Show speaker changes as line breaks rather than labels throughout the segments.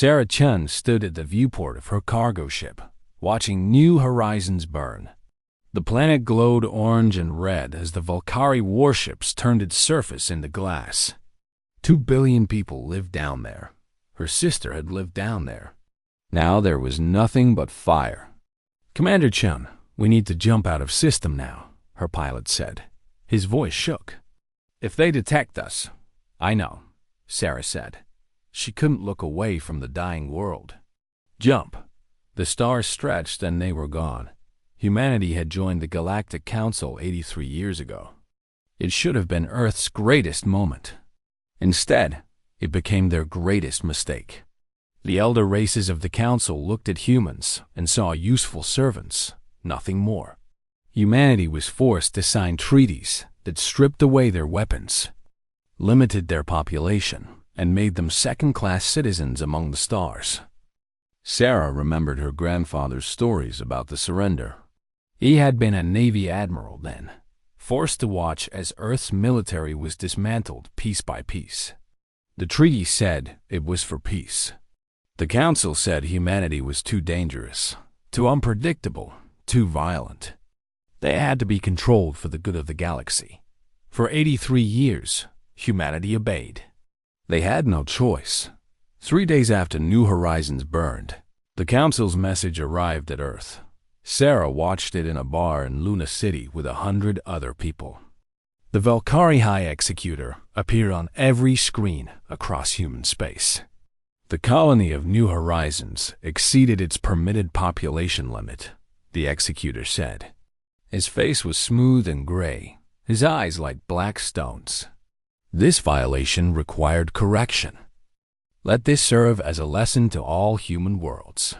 Sarah Chun stood at the viewport of her cargo ship, watching new horizons burn. The planet glowed orange and red as the Valkyrie warships turned its surface into glass. 2 billion people lived down there. Her sister had lived down there. Now there was nothing but fire. "Commander Chun, we need to jump out of system now," her pilot said. His voice shook. "If they detect us—" "I know," Sarah said. She couldn't look away from the dying world. "Jump." The stars stretched and they were gone. Humanity had joined the Galactic Council 83 years ago. It should have been Earth's greatest moment. Instead, it became their greatest mistake. The elder races of the Council looked at humans and saw useful servants, nothing more. Humanity was forced to sign treaties that stripped away their weapons, limited their population, and made them second-class citizens among the stars. Sarah remembered her grandfather's stories about the surrender. He had been a Navy admiral then, forced to watch as Earth's military was dismantled piece by piece. The treaty said it was for peace. The Council said humanity was too dangerous, too unpredictable, too violent. They had to be controlled for the good of the galaxy. For 83 years, humanity obeyed. They had no choice. 3 days after New Horizons burned, the Council's message arrived at Earth. Sarah watched it in a bar in Luna City with 100 other people. The Valkyrie High Executor appeared on every screen across human space. The colony of New Horizons exceeded its permitted population limit, the Executor said. His face was smooth and gray, his eyes like black stones. This violation required correction. Let this serve as a lesson to all human worlds.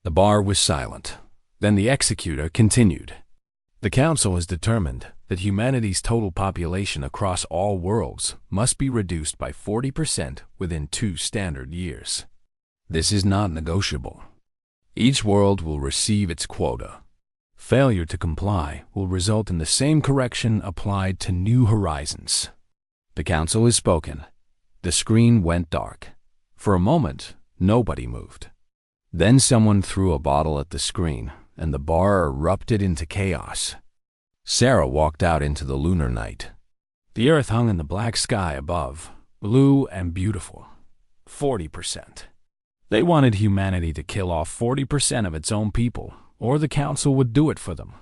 The bar was silent. Then the Executor continued. The Council has determined that humanity's total population across all worlds must be reduced by 40% within 2 standard years. This is not negotiable. Each world will receive its quota. Failure to comply will result in the same correction applied to New Horizons. The Council has spoken. The screen went dark. For a moment, nobody moved. Then someone threw a bottle at the screen, and the bar erupted into chaos. Sarah walked out into the lunar night. The Earth hung in the black sky above, blue and beautiful. 40%. They wanted humanity to kill off 40% of its own people, or the Council would do it for them.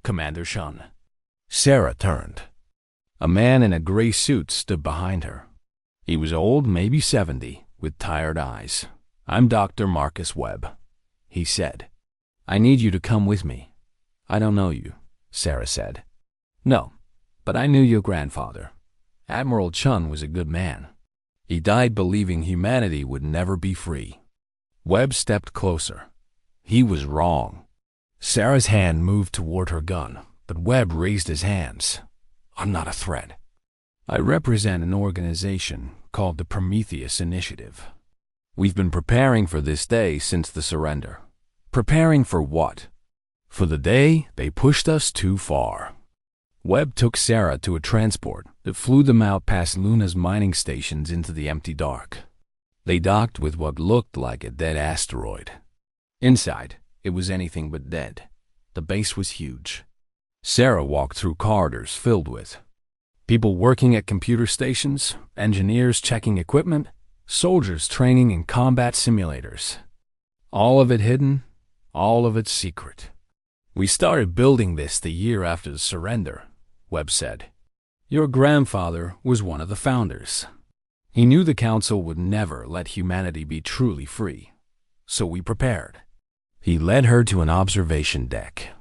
Commander Shun. Sarah turned. A man in a gray suit stood behind her. He was old, maybe 70, with tired eyes. "I'm Dr. Marcus Webb," he said. "I need you to come with me." "I don't know you," Sarah said. "No, but I knew your grandfather. Admiral Chun was a good man. He died believing humanity would never be free." Webb stepped closer. He was wrong. Sarah's hand moved toward her gun, but Webb raised his hands. "I'm not a threat. I represent an organization called the Prometheus Initiative. We've been preparing for this day since the surrender." "Preparing for what?" "For the day they pushed us too far." Webb took Sarah to a transport that flew them out past Luna's mining stations into the empty dark. They docked with what looked like a dead asteroid. Inside, it was anything but dead. The base was huge. Sarah walked through corridors filled with people working at computer stations, engineers checking equipment, soldiers training in combat simulators. All of it hidden, all of it secret. "We started building this the year after the surrender," Webb said. "Your grandfather was one of the founders. He knew the Council would never let humanity be truly free, so we prepared." He led her to an observation deck.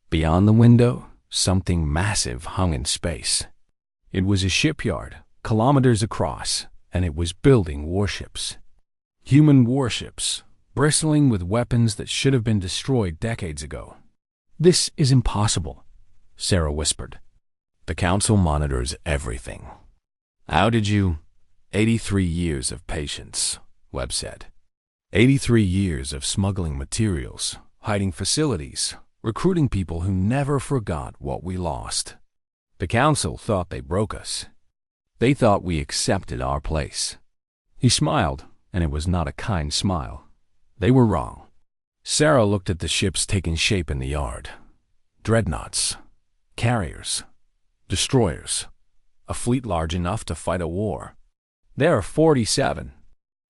Beyond the window, something massive hung in space. It was a shipyard, kilometers across, and it was building warships. Human warships, bristling with weapons that should have been destroyed decades ago. "This is impossible," Sarah whispered. "The Council monitors everything." "How did you—" 83 years of patience, Webb said. 83 years of smuggling materials, hiding facilities, recruiting people who never forgot what we lost. The Council thought they broke us. They thought we accepted our place. He smiled, and it was not a kind smile. They were wrong. Sarah looked at the ships taking shape in the yard. Dreadnoughts, carriers, destroyers, a fleet large enough to fight a war. There are 47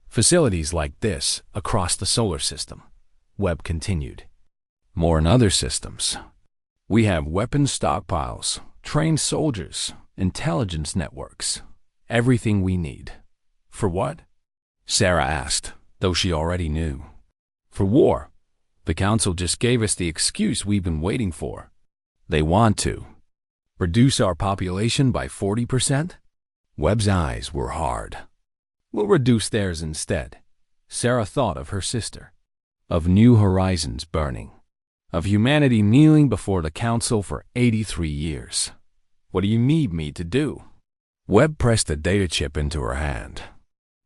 facilities like this across the solar system, Webb continued. More in other systems. We have weapons stockpiles, trained soldiers, intelligence networks, everything we need. For what? Sarah asked, though she already knew. For war. The Council just gave us the excuse we've been waiting for. They want to reduce our population by 40%? Webb's eyes were hard. We'll reduce theirs instead. Sarah thought of her sister, of new horizons burning, of humanity kneeling before the Council for 83 years. What do you need me to do? Webb pressed a data chip into her hand.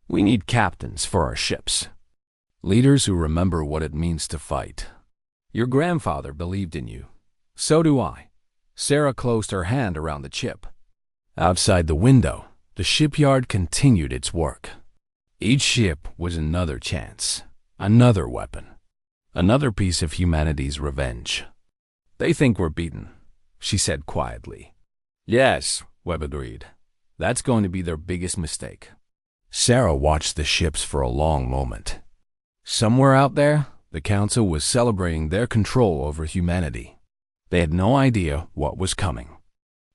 We need captains for our ships. Leaders who remember what it means to fight. Your grandfather believed in you. So do I. Sarah closed her hand around the chip. Outside the window, the shipyard continued its work. Each ship was another chance, another weapon, another piece of humanity's revenge. They think we're beaten, she said quietly. Yes, Webb agreed. That's going to be their biggest mistake. Sarah watched the ships for a long moment. Somewhere out there, the Council was celebrating their control over humanity. They had no idea what was coming.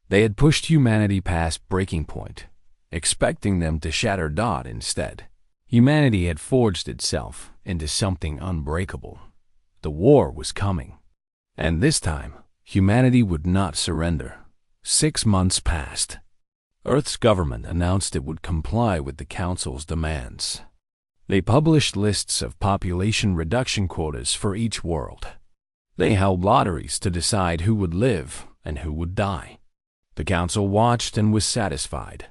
They had pushed humanity past breaking point, expecting them to shatter Dot instead. Humanity had forged itself into something unbreakable. The war was coming. And this time, humanity would not surrender. 6 months passed. Earth's government announced it would comply with the Council's demands. They published lists of population reduction quotas for each world. They held lotteries to decide who would live and who would die. The Council watched and was satisfied.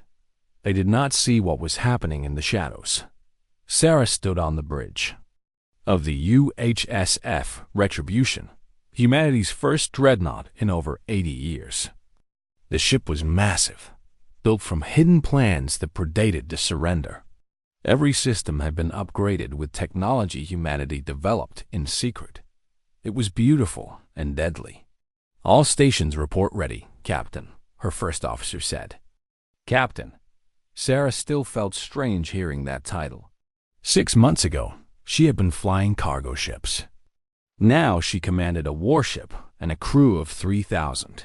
They did not see what was happening in the shadows. Sarah stood on the bridge of the UHSF Retribution, humanity's first dreadnought in over 80 years. The ship was massive, built from hidden plans that predated the surrender. Every system had been upgraded with technology humanity developed in secret. It was beautiful and deadly. All stations report ready, Captain, her first officer said. Captain. Sarah still felt strange hearing that title. 6 months ago, she had been flying cargo ships. Now she commanded a warship and a crew of 3,000.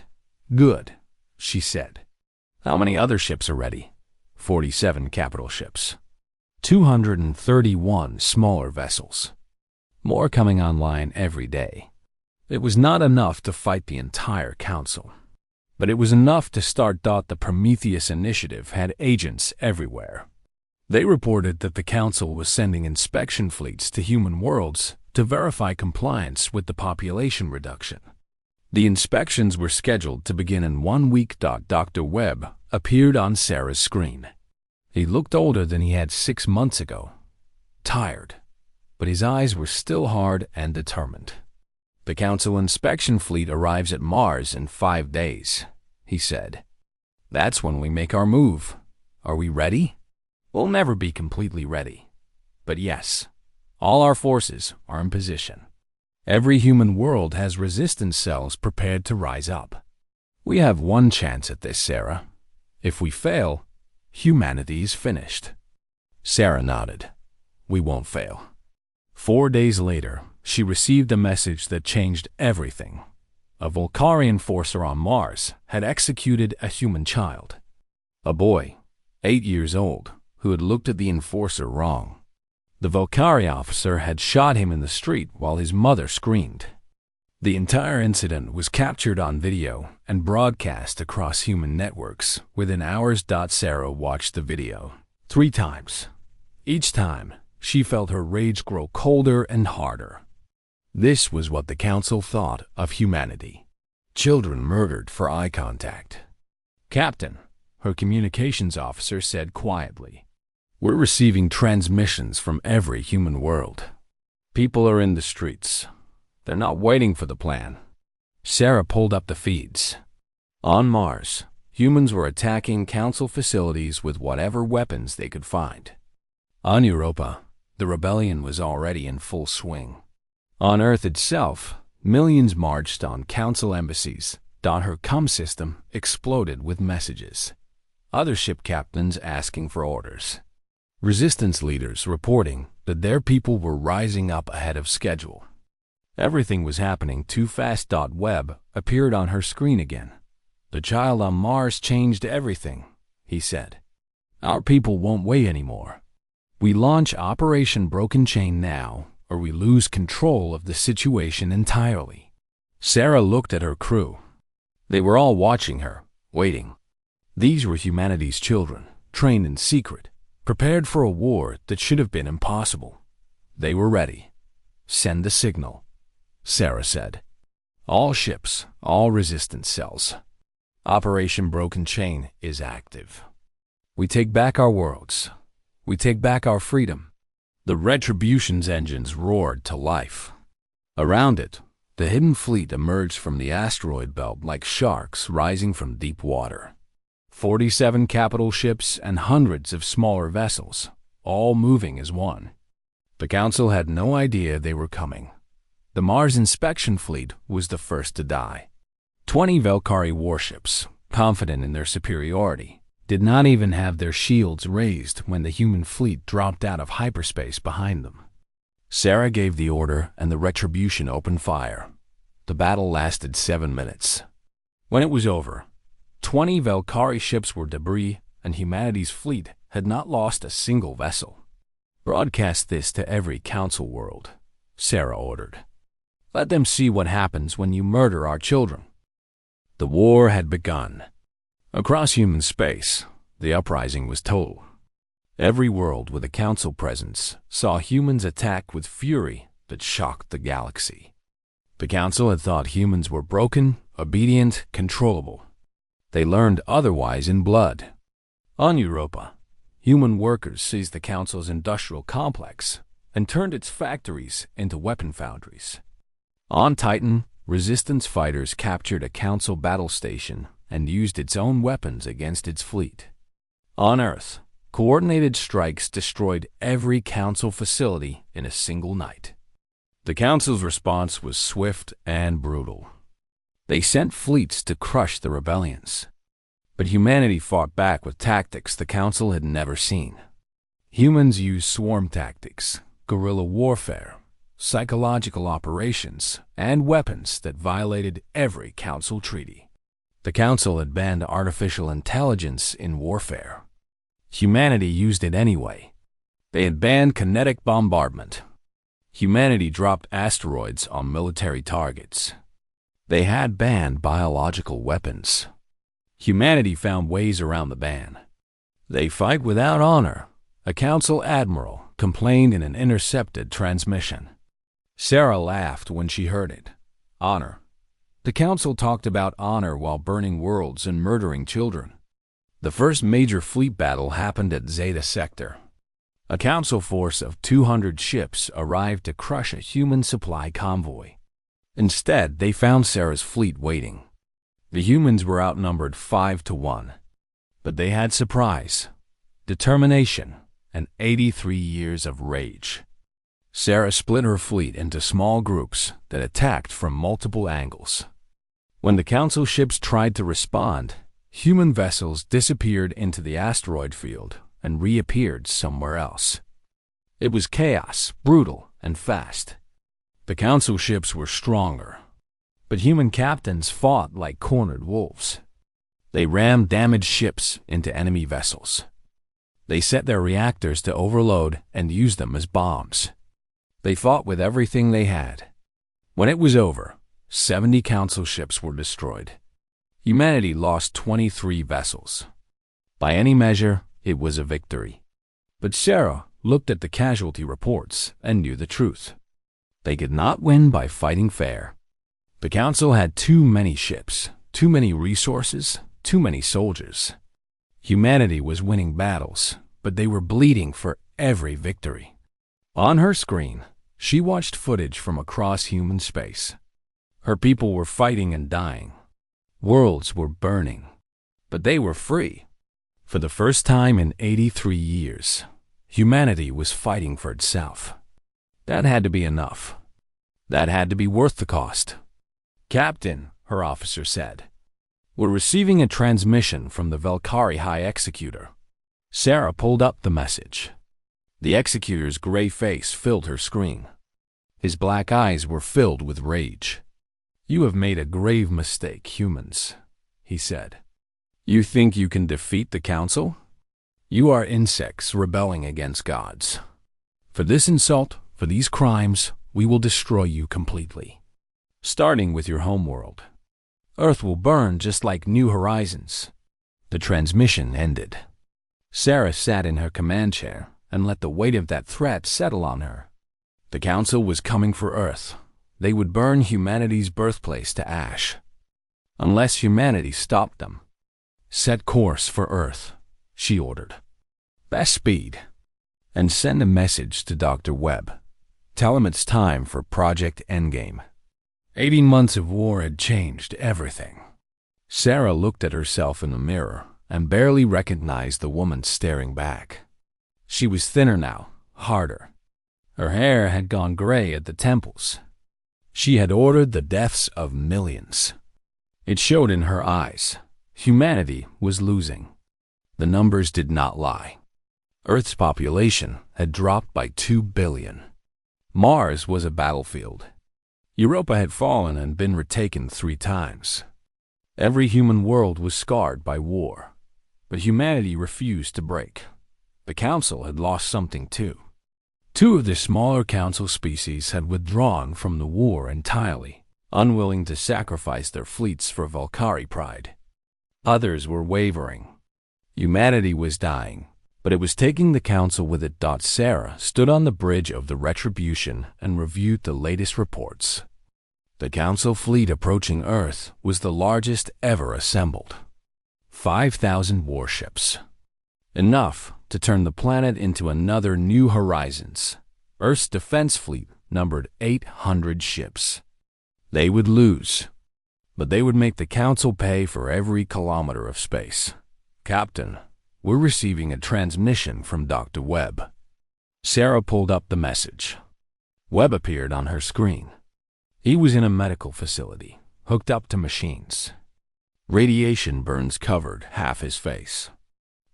Good, she said. How many other ships are ready? 47 capital ships. 231 smaller vessels. More coming online every day. It was not enough to fight the entire Council, but it was enough to start. The Prometheus Initiative had agents everywhere. They reported that the Council was sending inspection fleets to human worlds to verify compliance with the population reduction. The inspections were scheduled to begin in 1 week. Dr. Webb appeared on Sarah's screen. He looked older than he had 6 months ago. Tired, but his eyes were still hard and determined. The Council inspection fleet arrives at Mars in 5 days, he said. That's when we make our move. Are we ready? We'll never be completely ready. But yes, all our forces are in position. Every human world has resistance cells prepared to rise up. We have one chance at this, Sarah. If we fail, humanity is finished. Sarah nodded. We won't fail. 4 days later, she received a message that changed everything. A Volcari enforcer on Mars had executed a human child. A boy, 8 years old, who had looked at the enforcer wrong. The Volcari officer had shot him in the street while his mother screamed. The entire incident was captured on video and broadcast across human networks within hours. Sarah watched the video 3 times. Each time, she felt her rage grow colder and harder. This was what the Council thought of humanity. Children murdered for eye contact. Captain, her communications officer said quietly, we're receiving transmissions from every human world. People are in the streets. They're not waiting for the plan. Sarah pulled up the feeds. On Mars, humans were attacking Council facilities with whatever weapons they could find. On Europa, The rebellion was already in full swing. On Earth itself, millions marched on council embassies. Her comm system exploded with messages. Other ship captains asking for orders. Resistance leaders reporting that their people were rising up ahead of schedule. Everything was happening too fast. Webb appeared on her screen again. The child on Mars changed everything, he said. Our people won't wait anymore. We launch Operation Broken Chain now, or we lose control of the situation entirely. Sarah looked at her crew. They were all watching her, waiting. These were humanity's children, trained in secret, prepared for a war that should have been impossible. They were ready. Send the signal, Sarah said. All ships, all resistance cells. Operation Broken Chain is active. We take back our worlds. We take back our freedom. The Retribution's engines roared to life. Around it, the hidden fleet emerged from the asteroid belt like sharks rising from deep water. 47 capital ships and hundreds of smaller vessels, all moving as one. The Council had no idea they were coming. The Mars inspection fleet was the first to die. 20 Valkyrie warships, confident in their superiority, did not even have their shields raised when the human fleet dropped out of hyperspace behind them. Sarah gave the order and the Retribution opened fire. The battle lasted 7 minutes. When it was over, 20 Valkyrie ships were debris and humanity's fleet had not lost a single vessel. Broadcast this to every Council world, Sarah ordered. Let them see what happens when you murder our children. The war had begun. Across human space, the uprising was total. Every world with a Council presence saw humans attack with fury that shocked the galaxy. The Council had thought humans were broken, obedient, controllable. They learned otherwise in blood. On Europa, human workers seized the Council's industrial complex and turned its factories into weapon foundries. On Titan, resistance fighters captured a Council battle station and used its own weapons against its fleet. On Earth, coordinated strikes destroyed every Council facility in a single night. The Council's response was swift and brutal. They sent fleets to crush the rebellions. But humanity fought back with tactics the Council had never seen. Humans used swarm tactics, guerrilla warfare, psychological operations, and weapons that violated every Council treaty. The Council had banned artificial intelligence in warfare. Humanity used it anyway. They had banned kinetic bombardment. Humanity dropped asteroids on military targets. They had banned biological weapons. Humanity found ways around the ban. They fight without honor, a Council admiral complained in an intercepted transmission. Sarah laughed when she heard it. Honor. The Council talked about honor while burning worlds and murdering children. The first major fleet battle happened at Zeta Sector. A Council force of 200 ships arrived to crush a human supply convoy. Instead, they found Sarah's fleet waiting. The humans were outnumbered 5-1, but they had surprise, determination, and 83 years of rage. Sarah split her fleet into small groups that attacked from multiple angles. When the Council ships tried to respond, human vessels disappeared into the asteroid field and reappeared somewhere else. It was chaos, brutal, and fast. The Council ships were stronger, but human captains fought like cornered wolves. They rammed damaged ships into enemy vessels. They set their reactors to overload and used them as bombs. They fought with everything they had. When it was over, 70 Council ships were destroyed. Humanity lost 23 vessels. By any measure, it was a victory. But Sarah looked at the casualty reports and knew the truth. They could not win by fighting fair. The Council had too many ships, too many resources, too many soldiers. Humanity was winning battles, but they were bleeding for every victory. On her screen, she watched footage from across human space. Her people were fighting and dying. Worlds were burning, but they were free. For the first time in 83 years, Humanity was fighting for itself. That had to be enough. That had to be worth the cost. "Captain," her officer said, "we're receiving a transmission from the Valkyrie High Executor." Sarah pulled up the message. The executor's gray face filled her screen. His black eyes were filled with rage. "You have made a grave mistake, humans," he said. "You think you can defeat the Council? You are insects rebelling against gods. For this insult, for these crimes, we will destroy you completely. Starting with your homeworld. Earth will burn just like New Horizons." The transmission ended. Sarah sat in her command chair and let the weight of that threat settle on her. The Council was coming for Earth. They would burn humanity's birthplace to ash. Unless humanity stopped them. "Set course for Earth," she ordered. "Best speed. And send a message to Dr. Webb. Tell him it's time for Project Endgame." 18 months of war had changed everything. Sarah looked at herself in the mirror and barely recognized the woman staring back. She was thinner now, harder. Her hair had gone gray at the temples. She had ordered the deaths of millions. It showed in her eyes. Humanity was losing. The numbers did not lie. Earth's population had dropped by 2 billion. Mars was a battlefield. Europa had fallen and been retaken 3 times. Every human world was scarred by war. But humanity refused to break. The Council had lost something too. 2 of the smaller Council species had withdrawn from the war entirely, unwilling to sacrifice their fleets for Valkyrie pride. Others were wavering. Humanity was dying, but it was taking the Council with it. Sarah stood on the bridge of the Retribution and reviewed the latest reports. The Council fleet approaching Earth was the largest ever assembled. 5,000 warships. Enough to turn the planet into another New Horizons. Earth's defense fleet numbered 800 ships. They would lose, but they would make the Council pay for every kilometer of space. "Captain, we're receiving a transmission from Dr. Webb." Sarah pulled up the message. Webb appeared on her screen. He was in a medical facility, hooked up to machines. Radiation burns covered half his face.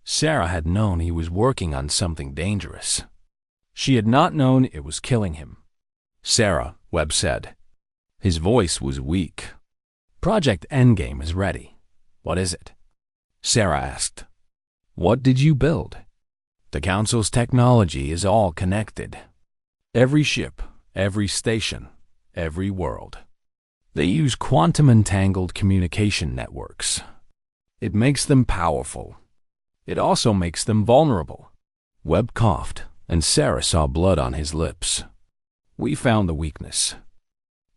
Sarah had known he was working on something dangerous. She had not known it was killing him. "Sarah," Webb said. His voice was weak. "Project Endgame is ready." "What is it?" Sarah asked. "What did you build?" "The Council's technology is all connected. Every ship, every station, every world. They use quantum-entangled communication networks. It makes them powerful. It also makes them vulnerable." Webb coughed, and Sarah saw blood on his lips. "We found the weakness.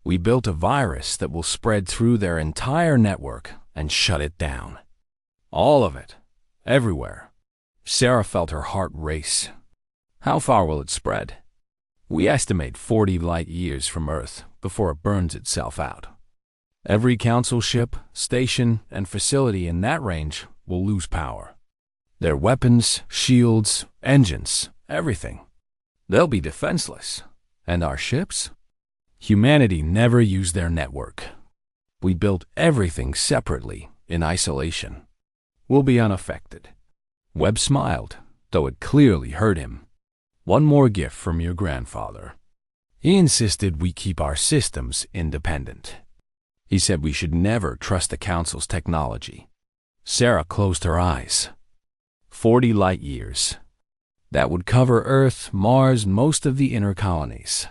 We built a virus that will spread through their entire network and shut it down. All of it. Everywhere." Sarah felt her heart race. "How far will it spread?" "We estimate 40 light years from Earth before it burns itself out. Every Council ship, station, and facility in that range will lose power. Their weapons, shields, engines, everything. They'll be defenseless. And our ships? Humanity never used their network. We built everything separately, in isolation. We'll be unaffected." Webb smiled, though it clearly hurt him. "One more gift from your grandfather. He insisted we keep our systems independent. He said we should never trust the Council's technology." Sarah closed her eyes. 40 light years. That would cover Earth, Mars, most of the inner colonies.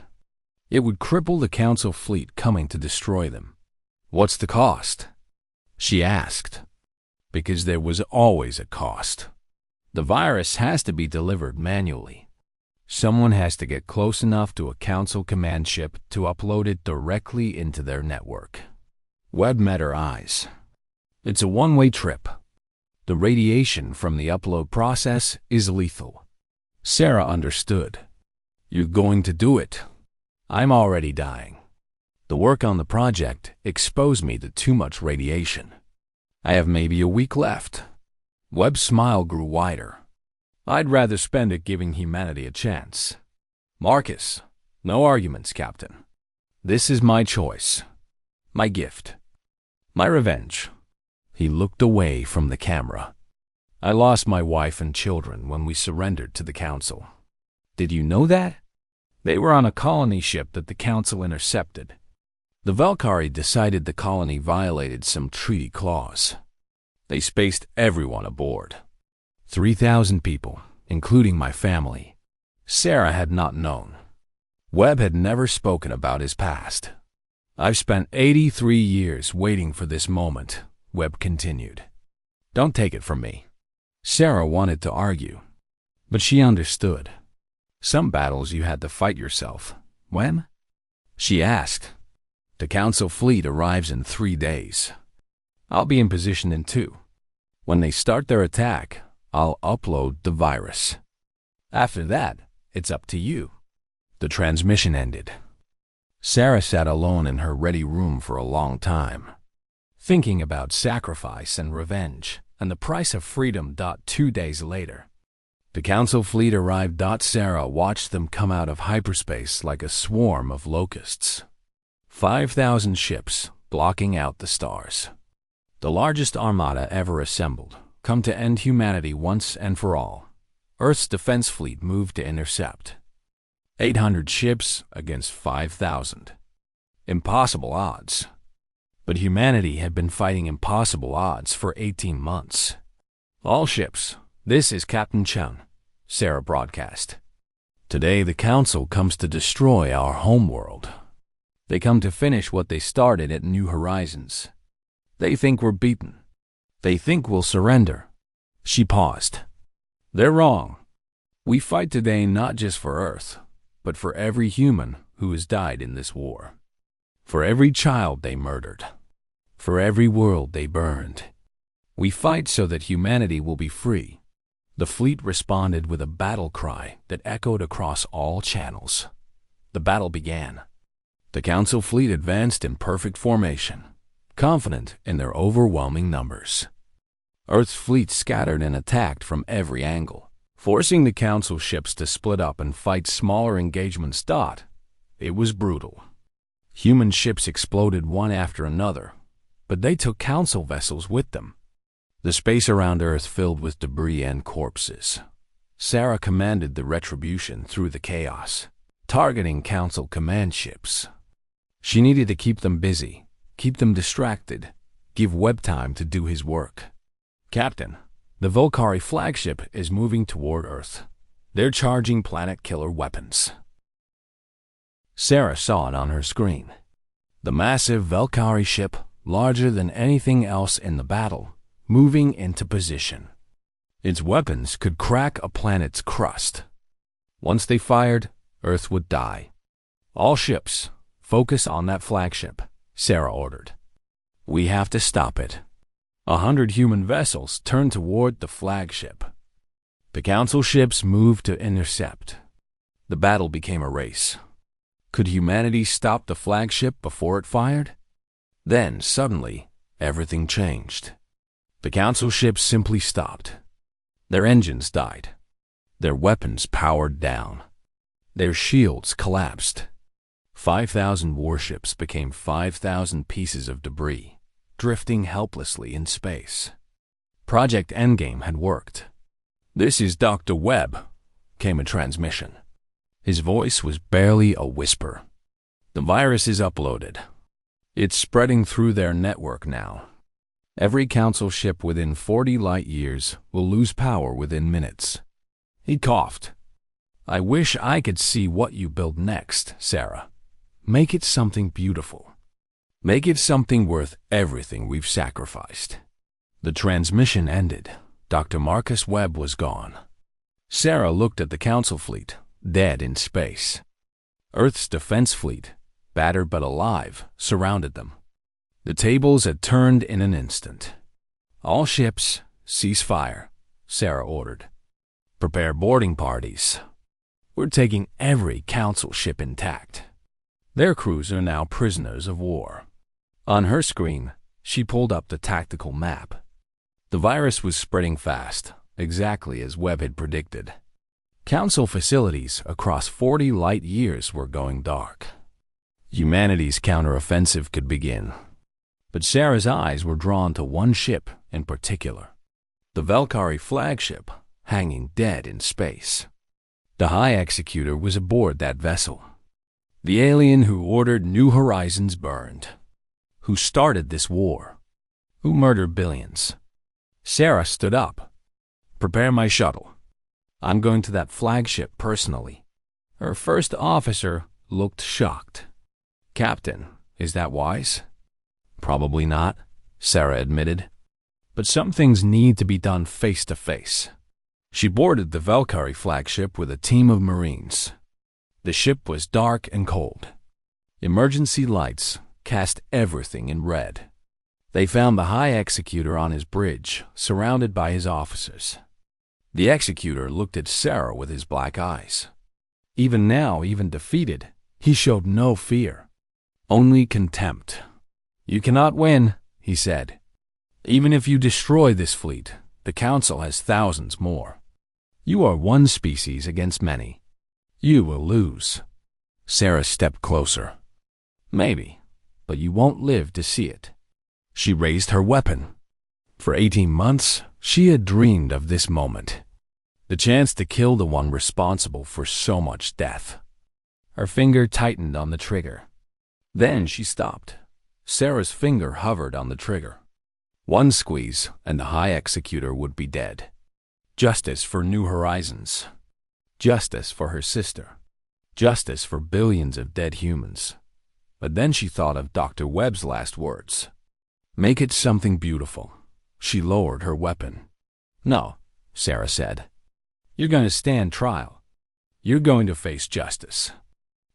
It would cripple the Council fleet coming to destroy them. "What's the cost?" she asked. Because there was always a cost. The virus has to be delivered manually. Someone has to get close enough to a Council command ship to upload it directly into their network. Webb met her eyes. "It's a one-way trip. The radiation from the upload process is lethal." Sarah understood. "You're going to do it. I'm already dying. The work on the project exposed me to too much radiation. I have maybe a week left." Webb's smile grew wider. I'd rather spend it giving humanity a chance. Marcus, no arguments, Captain. This is my choice. My gift. My revenge. He looked away from the camera. I lost my wife and children when we surrendered to the Council. Did you know that? They were on a colony ship that the Council intercepted. The Valkyrie decided the colony violated some treaty clause. They spaced everyone aboard. 3,000 people, including my family. Sarah had not known. Webb had never spoken about his past. I've spent 83 years waiting for this moment, Webb continued. Don't take it from me. Sarah wanted to argue, but she understood. Some battles you had to fight yourself. When? She asked. The Council fleet arrives in 3 days. I'll be in position in 2. When they start their attack, I'll upload the virus. After that, it's up to you. The transmission ended. Sarah sat alone in her ready room for a long time, thinking about sacrifice and revenge and the price of freedom. 2 days later, the Council fleet arrived. Sarah watched them come out of hyperspace like a swarm of locusts. 5,000 ships blocking out the stars. The largest armada ever assembled, come to end humanity once and for all. Earth's defense fleet moved to intercept. 800 ships against 5,000. Impossible odds. But humanity had been fighting impossible odds for 18 months. All ships, this is Captain Chun, Sarah broadcast. Today the Council comes to destroy our homeworld. They come to finish what they started at New Horizons. They think we're beaten. They think we'll surrender. She paused. They're wrong. We fight today not just for Earth, but for every human who has died in this war. For every child they murdered. For every world they burned. We fight so that humanity will be free. The fleet responded with a battle cry that echoed across all channels. The battle began. The Council fleet advanced in perfect formation, confident in their overwhelming numbers. Earth's fleet scattered and attacked from every angle, forcing the Council ships to split up and fight smaller engagements. It was brutal. Human ships exploded one after another, but they took Council vessels with them. The space around Earth filled with debris and corpses. Sarah commanded the retribution through the chaos, targeting Council command ships. She needed to keep them busy, keep them distracted, give Webb time to do his work. Captain, the Valkyrie flagship is moving toward Earth. They're charging planet-killer weapons. Sarah saw it on her screen. The massive Valkyrie ship, larger than anything else in the battle, moving into position. Its weapons could crack a planet's crust. Once they fired, Earth would die. All ships, focus on that flagship, Sarah ordered. We have to stop it. 100 human vessels turned toward the flagship. The Council ships moved to intercept. The battle became a race. Could humanity stop the flagship before it fired? Then, suddenly, everything changed. The Council ships simply stopped. Their engines died. Their weapons powered down. Their shields collapsed. 5,000 warships became 5,000 pieces of debris, drifting helplessly in space. Project Endgame had worked. This is Dr. Webb, came a transmission. His voice was barely a whisper. The virus is uploaded. It's spreading through their network now. Every Council ship within 40 light years will lose power within minutes. He coughed. I wish I could see what you build next, Sarah. Make it something beautiful. Make it something worth everything we've sacrificed. The transmission ended. Dr. Marcus Webb was gone. Sarah looked at the Council fleet, dead in space. Earth's defense fleet, battered but alive, surrounded them. The tables had turned in an instant. All ships, cease fire, Sarah ordered. Prepare boarding parties. We're taking every Council ship intact. Their crews are now prisoners of war. On her screen, she pulled up the tactical map. The virus was spreading fast, exactly as Webb had predicted. Council facilities across 40 light-years were going dark. Humanity's counteroffensive could begin. But Sarah's eyes were drawn to one ship in particular, the Valkyrie flagship, hanging dead in space. The High Executor was aboard that vessel. The alien who ordered New Horizons burned, who started this war, who murdered billions. Sarah stood up. "Prepare my shuttle. I'm going to that flagship personally." Her first officer looked shocked. "Captain, is that wise?" "Probably not," Sarah admitted. "But some things need to be done face to face." She boarded the Valkyrie flagship with a team of Marines. The ship was dark and cold. Emergency lights cast everything in red. They found the High Executor on his bridge, surrounded by his officers. The Executor looked at Sarah with his black eyes. Even now, even defeated, he showed no fear, only contempt. "You cannot win," he said. "Even if you destroy this fleet, the Council has thousands more. You are one species against many. You will lose." Sarah stepped closer. "Maybe, but you won't live to see it." She raised her weapon. For 18 months, she had dreamed of this moment. The chance to kill the one responsible for so much death. Her finger tightened on the trigger. Then she stopped. Sarah's finger hovered on the trigger. One squeeze, and the High Executor would be dead. Justice for New Horizons. Justice for her sister. Justice for billions of dead humans. But then she thought of Dr. Webb's last words. "Make it something beautiful." She lowered her weapon. "No," Sarah said. "You're going to stand trial. You're going to face justice.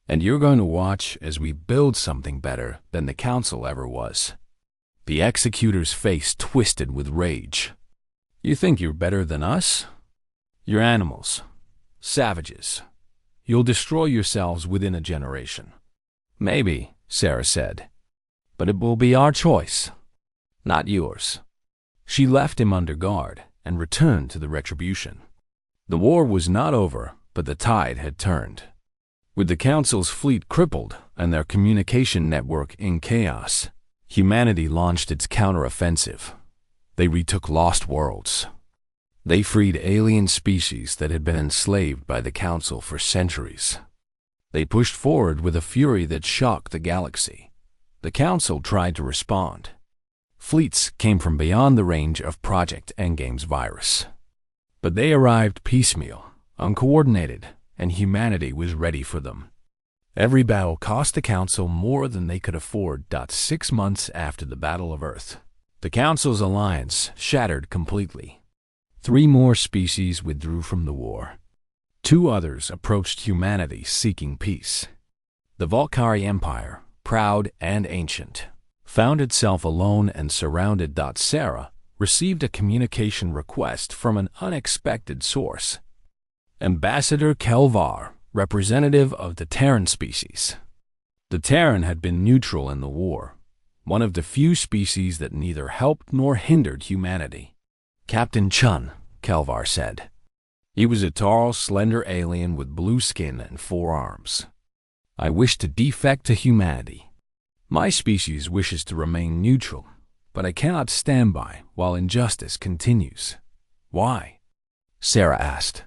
And you're going to watch as we build something better than the Council ever was." The Executor's face twisted with rage. "You think you're better than us? You're animals. Savages. You'll destroy yourselves within a generation." "Maybe," Sarah said. "But it will be our choice, not yours." She left him under guard and returned to the Retribution. The war was not over, but the tide had turned. With the Council's fleet crippled and their communication network in chaos, humanity launched its counteroffensive. They retook lost worlds. They freed alien species that had been enslaved by the Council for centuries. They pushed forward with a fury that shocked the galaxy. The Council tried to respond. Fleets came from beyond the range of Project Endgame's virus. But they arrived piecemeal, uncoordinated, and humanity was ready for them. Every battle cost the Council more than they could afford. 6 months after the Battle of Earth, the Council's alliance shattered completely. 3 more species withdrew from the war. 2 others approached humanity seeking peace. The Valkyrie Empire, proud and ancient, found itself alone and surrounded. Sarah received a communication request from an unexpected source. Ambassador Kelvar, representative of the Terran species. The Terran had been neutral in the war, one of the few species that neither helped nor hindered humanity. "Captain Chun," Kelvar said. He was a tall, slender alien with blue skin and 4 arms. "I wish to defect to humanity. My species wishes to remain neutral, but I cannot stand by while injustice continues." "Why?" Sarah asked.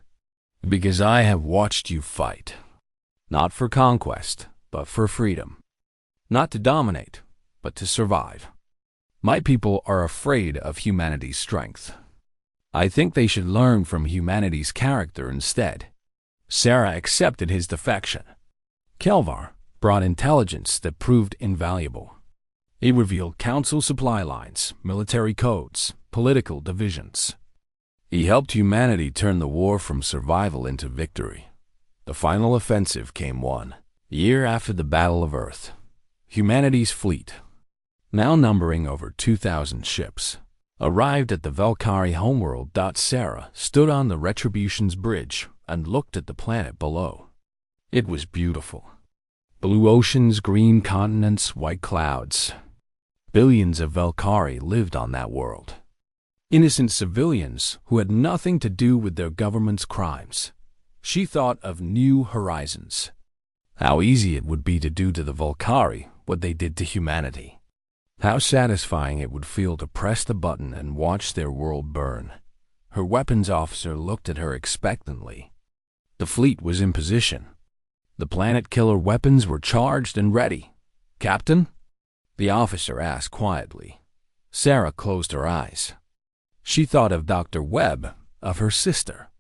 "Because I have watched you fight. Not for conquest, but for freedom. Not to dominate, but to survive. My people are afraid of humanity's strength. I think they should learn from humanity's character instead." Sarah accepted his defection. Kelvar brought intelligence that proved invaluable. He revealed Council supply lines, military codes, political divisions. He helped humanity turn the war from survival into victory. The final offensive came 1 year after the Battle of Earth. Humanity's fleet, now numbering over 2,000 ships, arrived at the Valkyrie homeworld. Sarah stood on the Retribution's bridge and looked at the planet below. It was beautiful. Blue oceans, green continents, white clouds. Billions of Valkyrie lived on that world. Innocent civilians who had nothing to do with their government's crimes. She thought of new horizons. How easy it would be to do to the Volcari what they did to humanity. How satisfying it would feel to press the button and watch their world burn. Her weapons officer looked at her expectantly. The fleet was in position. The planet killer weapons were charged and ready. "Captain?" the officer asked quietly. Sarah closed her eyes. She thought of Dr. Webb, of her sister,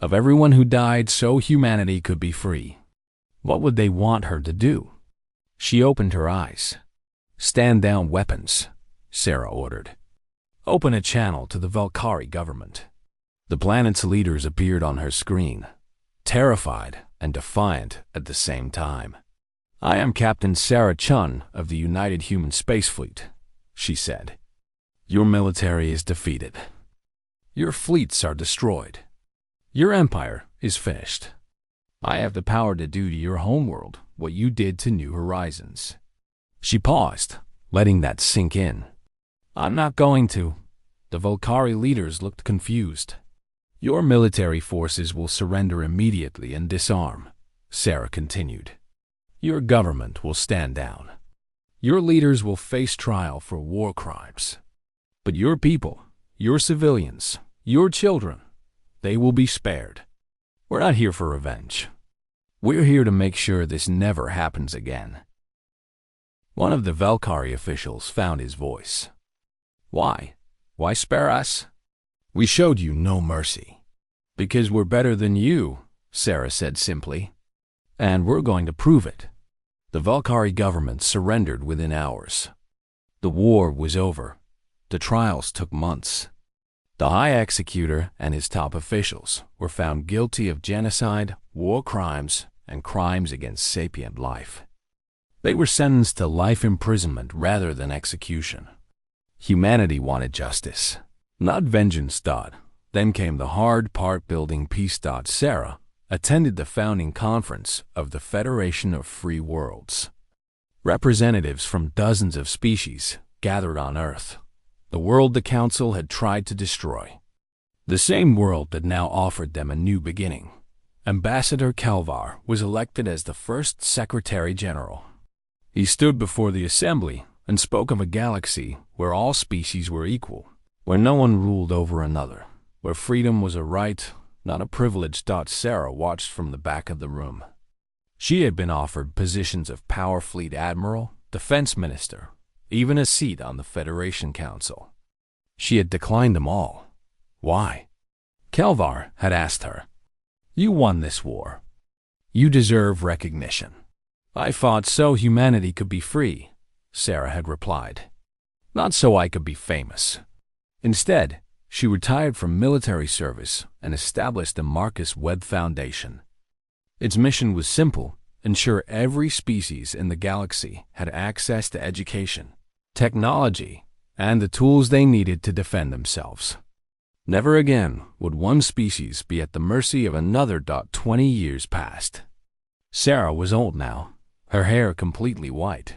of everyone who died so humanity could be free. What would they want her to do? She opened her eyes. "Stand down weapons," Sarah ordered. "Open a channel to the Volcari government." The planet's leaders appeared on her screen, terrified and defiant at the same time. "I am Captain Sarah Chun of the United Human Space Fleet," she said. "Your military is defeated. Your fleets are destroyed. Your empire is finished. I have the power to do to your homeworld what you did to New Horizons." She paused, letting that sink in. "I'm not going to." The Volcari leaders looked confused. "Your military forces will surrender immediately and disarm," Sarah continued. "Your government will stand down. Your leaders will face trial for war crimes. But your people, your civilians, your children, they will be spared. We're not here for revenge. We're here to make sure this never happens again." One of the Volcari officials found his voice. "Why? Why spare us?" "We showed you no mercy." "Because we're better than you," Sarah said simply. "And we're going to prove it." The Volcari government surrendered within hours. The war was over. The trials took months. The High Executor and his top officials were found guilty of genocide, war crimes, and crimes against sapient life. They were sentenced to life imprisonment rather than execution. Humanity wanted justice, not vengeance. Then came the hard part, building peace. Sarah attended the founding conference of the Federation of Free Worlds. Representatives from dozens of species gathered on Earth, the world the Council had tried to destroy. The same world that now offered them a new beginning. Ambassador Kelvar was elected as the first Secretary General. He stood before the assembly and spoke of a galaxy where all species were equal, where no one ruled over another, where freedom was a right, not a privilege. Sarah watched from the back of the room. She had been offered positions of Power Fleet Admiral, Defense Minister, even a seat on the Federation Council. She had declined them all. Why? Kelvar had asked her. "You won this war. You deserve recognition." "I fought so humanity could be free," Sarah had replied. "Not so I could be famous." Instead, she retired from military service and established the Marcus Webb Foundation. Its mission was simple: ensure every species in the galaxy had access to education, technology, and the tools they needed to defend themselves. Never again would one species be at the mercy of another. 20 years passed. Sarah was old now, her hair completely white.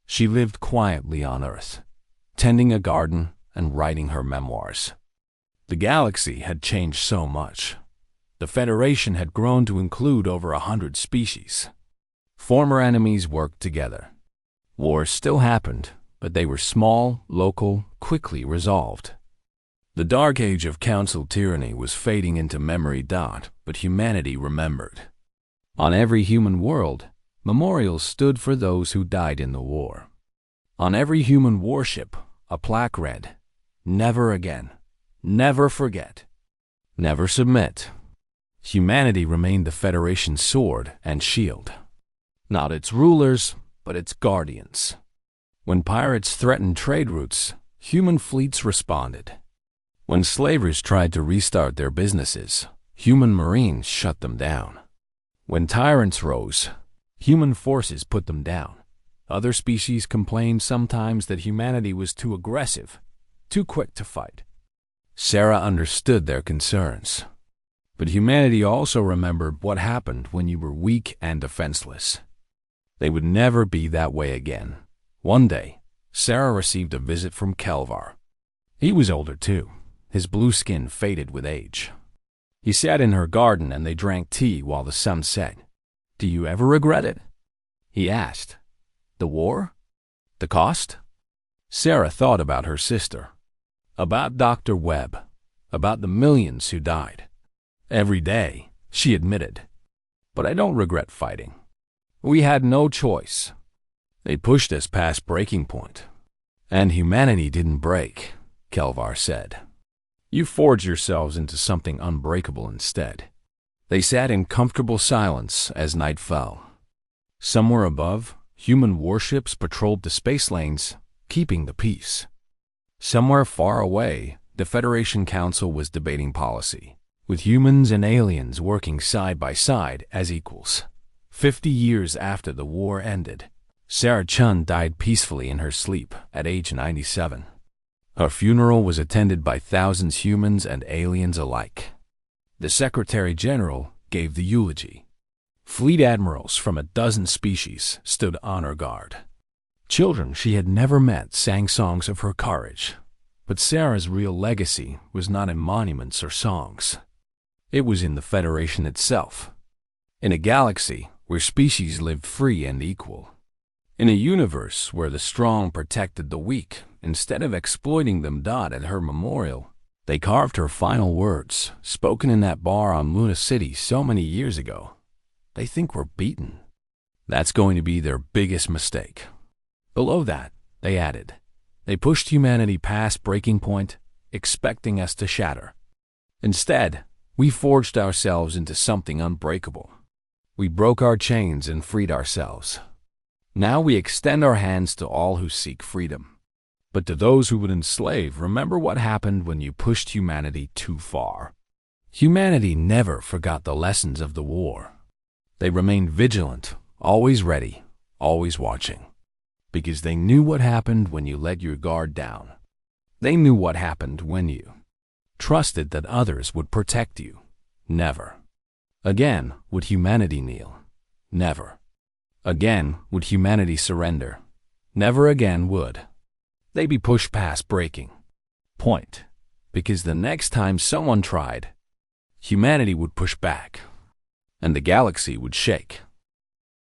She lived quietly on Earth, tending a garden and writing her memoirs. The galaxy had changed so much. The Federation had grown to include over 100 species. Former enemies worked together. Wars still happened, but they were small, local, quickly resolved. The dark age of council tyranny was fading into memory. But humanity remembered. On every human world, memorials stood for those who died in the war. On every human warship, a plaque read, "Never again. Never forget. Never submit." Humanity remained the Federation's sword and shield. Not its rulers, but its guardians. When pirates threatened trade routes, human fleets responded. When slavers tried to restart their businesses, human marines shut them down. When tyrants rose, human forces put them down. Other species complained sometimes that humanity was too aggressive, too quick to fight. Sarah understood their concerns. But humanity also remembered what happened when you were weak and defenseless. They would never be that way again. One day, Sarah received a visit from Kelvar. He was older too, His blue skin faded with age. He sat in her garden and they drank tea while the sun set. "Do you ever regret it?" he asked. "The war? The cost?" Sarah thought about her sister, about Dr. Webb, about the millions who died. "Every day," she admitted. "But I don't regret fighting. We had no choice. They pushed us past breaking point. And humanity didn't break," Kelvar said. "You forged yourselves into something unbreakable instead." They sat in comfortable silence as night fell. Somewhere above, human warships patrolled the space lanes, keeping the peace. Somewhere far away, the Federation Council was debating policy, with humans and aliens working side by side as equals. 50 years after the war ended, Sarah Chun died peacefully in her sleep at age 97. Her funeral was attended by thousands of humans and aliens alike. The Secretary General gave the eulogy. Fleet admirals from a dozen species stood honor guard. Children she had never met sang songs of her courage. But Sarah's real legacy was not in monuments or songs. It was in the Federation itself. In a galaxy where species lived free and equal. In a universe where the strong protected the weak instead of exploiting them. At her memorial, they carved her final words, spoken in that bar on Luna City so many years ago. "They think we're beaten. That's going to be their biggest mistake." Below that, they added, "They pushed humanity past breaking point, expecting us to shatter. Instead, we forged ourselves into something unbreakable. We broke our chains and freed ourselves. Now we extend our hands to all who seek freedom. But to those who would enslave, remember what happened when you pushed humanity too far." Humanity never forgot the lessons of the war. They remained vigilant, always ready, always watching. Because they knew what happened when you let your guard down. They knew what happened when you trusted that others would protect you. Never again would humanity kneel. Never again would humanity surrender. Never again would they be pushed past breaking point. Because the next time someone tried, humanity would push back, and the galaxy would shake.